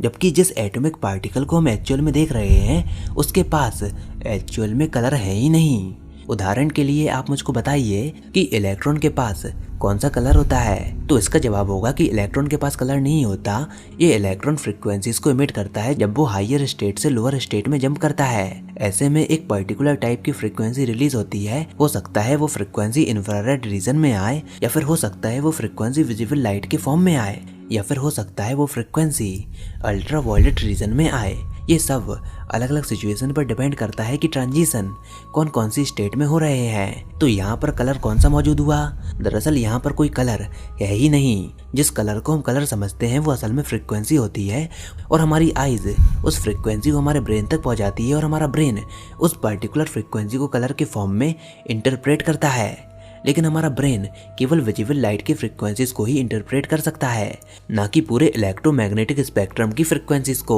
जबकि जिस atomic particle को हम एक्चुअल में देख रहे हैं उसके पास एक्चुअल में कलर है ही नहीं। उदाहरण के लिए आप मुझको बताइए कि इलेक्ट्रॉन के पास कौन सा कलर होता है, तो इसका जवाब होगा कि इलेक्ट्रॉन के पास कलर नहीं होता। ये इलेक्ट्रॉन फ्रीक्वेंसीज को इमिट करता है जब वो हायर स्टेट से लोअर स्टेट में जंप करता है। ऐसे में एक पर्टिकुलर टाइप की फ्रीक्वेंसी रिलीज होती है। हो सकता है वो फ्रीक्वेंसी इंफ्रारेड रीजन में आए, या फिर हो सकता है वो फ्रीक्वेंसी विजिबल लाइट के फॉर्म में आए, या फिर हो सकता है वो फ्रीक्वेंसी अल्ट्रावायलेट रीजन में आए। ये सब अलग अलग सिचुएशन पर डिपेंड करता है कि ट्रांजिशन कौन कौन सी स्टेट में हो रहे हैं। तो यहाँ पर कलर कौन सा मौजूद हुआ? दरअसल यहाँ पर कोई कलर है ही नहीं। जिस कलर को हम कलर समझते हैं वो असल में फ्रीक्वेंसी होती है, और हमारी आइज उस फ्रीक्वेंसी को हमारे ब्रेन तक पहुँचाती है, और हमारा ब्रेन उस पर्टिकुलर फ्रीक्वेंसी को कलर के फॉर्म में इंटरप्रेट करता है। लेकिन हमारा ब्रेन केवल विजिबल लाइट की फ्रीक्वेंसीज को ही इंटरप्रेट कर सकता है, ना कि पूरे इलेक्ट्रोमैग्नेटिक स्पेक्ट्रम की फ्रीक्वेंसीज को।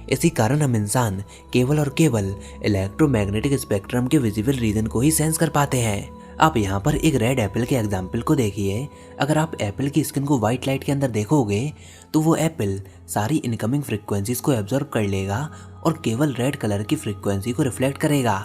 इसी कारण हम इंसान केवल और केवल इलेक्ट्रोमैग्नेटिक स्पेक्ट्रम के विजिबल रीजन को ही सेंस कर पाते हैं। आप यहाँ पर एक रेड एप्पल के एग्जाम्पल को देखिए। अगर आप एप्पल की स्किन को व्हाइट लाइट के अंदर देखोगे तो वो एप्पल सारी इनकमिंग फ्रीक्वेंसीज को एब्जॉर्ब कर लेगा और केवल रेड कलर की फ्रीक्वेंसी को रिफ्लेक्ट करेगा।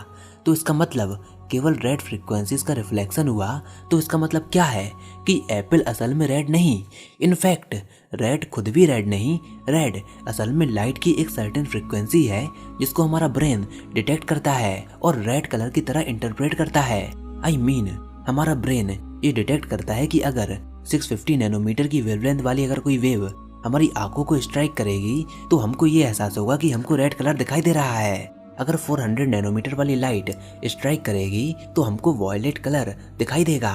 तो इसका मतलब केवल रेड फ्रीक्वेंसीज का रिफ्लेक्शन हुआ। तो इसका मतलब क्या है कि एप्पल असल में रेड नहीं, इनफैक्ट रेड खुद भी रेड नहीं। रेड असल में लाइट की एक सर्टेन फ्रीक्वेंसी है जिसको हमारा ब्रेन डिटेक्ट करता है और रेड कलर की तरह इंटरप्रेट करता है। आई मीन हमारा ब्रेन ये डिटेक्ट करता है कि अगर 650 नैनोमीटर की वेवलेंथ वाली अगर कोई वेव हमारी आंखों को स्ट्राइक करेगी तो हमको ये एहसास होगा कि हमको रेड कलर दिखाई दे रहा है। अगर 400 नैनोमीटर वाली लाइट स्ट्राइक करेगी तो हमको वॉयलेट कलर दिखाई देगा।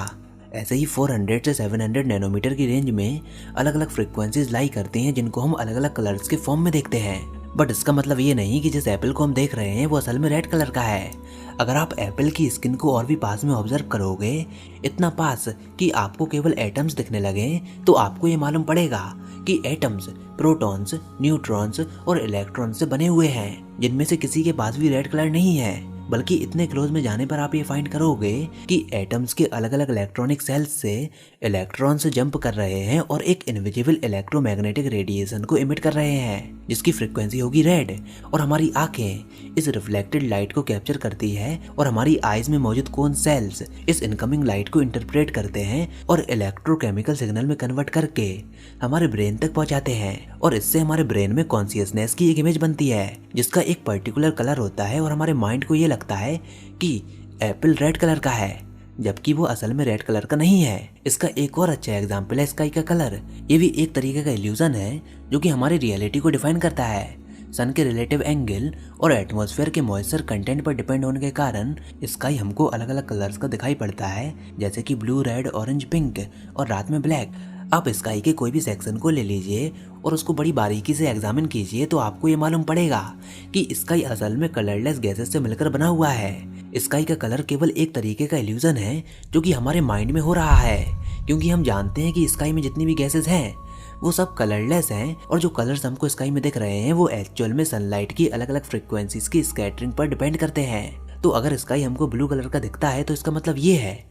ऐसे ही 400 से 700 नैनोमीटर की रेंज में अलग अलग फ्रीक्वेंसीज लाई करती हैं जिनको हम अलग अलग कलर्स के फॉर्म में देखते हैं। बट इसका मतलब ये नहीं कि जिस एप्पल को हम देख रहे हैं वो असल में रेड कलर का है। अगर आप एप्पल की स्किन को और भी पास में ऑब्जर्व करोगे, इतना पास कि आपको केवल एटम्स दिखने लगे, तो आपको ये मालूम पड़ेगा कि एटम्स प्रोटॉन्स, न्यूट्रॉन्स और इलेक्ट्रॉन्स से बने हुए हैं, जिनमें से किसी के पास भी रेड कलर नहीं है। बल्कि इतने क्लोज में जाने पर आप ये फाइंड करोगे कि एटम्स के अलग अलग इलेक्ट्रॉनिक सेल्स से इलेक्ट्रॉन्स जंप कर रहे हैं और एक इनविजिबल इलेक्ट्रोमैग्नेटिक रेडिएशन को इमिट कर रहे हैं जिसकी फ्रीक्वेंसी होगी रेड। और हमारी आंखें इस रिफ्लेक्टेड लाइट को कैप्चर करती है और हमारी आईज में मौजूद कोन सेल्स इस इनकमिंग लाइट को इंटरप्रेट करते हैं और इलेक्ट्रोकेमिकल सिग्नल में कन्वर्ट करके हमारे ब्रेन तक पहुंचाते हैं। और इससे हमारे ब्रेन में कॉन्शियसनेस की एक इमेज बनती है जिसका एक पर्टिकुलर कलर होता है, और हमारे माइंड को ये लगता है कि एप्पल रेड कलर का है, जबकि वो असल में रेड कलर का नहीं है। इसका एक और अच्छा एग्जाम्पल है स्काई का कलर। ये भी एक तरीके का इल्यूजन है जो कि हमारी रियलिटी को डिफाइन करता है। सन के रिलेटिव एंगल और एटमॉस्फेयर के मॉइस्चर कंटेंट पर डिपेंड होने के कारण स्काई हमको अलग अलग कलर्स का दिखाई पड़ता है, जैसे कि ब्लू, रेड, ऑरेंज, पिंक और रात में ब्लैक। आप स्काई के कोई भी सेक्शन को ले लीजिए और उसको बड़ी बारीकी से एग्जामिन कीजिए तो आपको ये मालूम पड़ेगा कि स्काई असल में कलरलेस गैसेस से मिलकर बना हुआ है। स्काई का कलर केवल एक तरीके का इल्यूजन है जो कि हमारे माइंड में हो रहा है, क्योंकि हम जानते हैं कि स्काई में जितनी भी गैसेस हैं वो सब कलरलेस हैं, और जो कलर्स हमको स्काई में दिख रहे हैं वो एक्चुअल में सनलाइट की अलग अलग फ्रीक्वेंसीज की स्कैटरिंग पर डिपेंड करते हैं। तो अगर स्काई हमको ब्लू कलर का दिखता है तो इसका मतलब ये है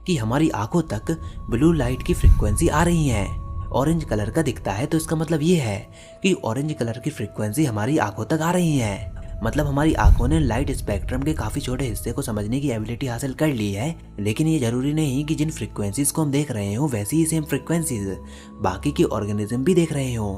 कि हमारी आंखों तक ब्लू लाइट की फ्रीक्वेंसी आ रही है। ऑरेंज कलर का दिखता है तो इसका मतलब ये है कि ऑरेंज कलर की फ्रीक्वेंसी हमारी आंखों तक आ रही है। मतलब हमारी आंखों ने लाइट स्पेक्ट्रम के काफी छोटे हिस्से को समझने की एबिलिटी हासिल कर ली है। लेकिन ये जरूरी नहीं कि जिन फ्रीक्वेंसीज को हम देख रहे हो वैसी ही सेम फ्रीक्वेंसीज बाकी के ऑर्गेनिज्म भी देख रहे हो।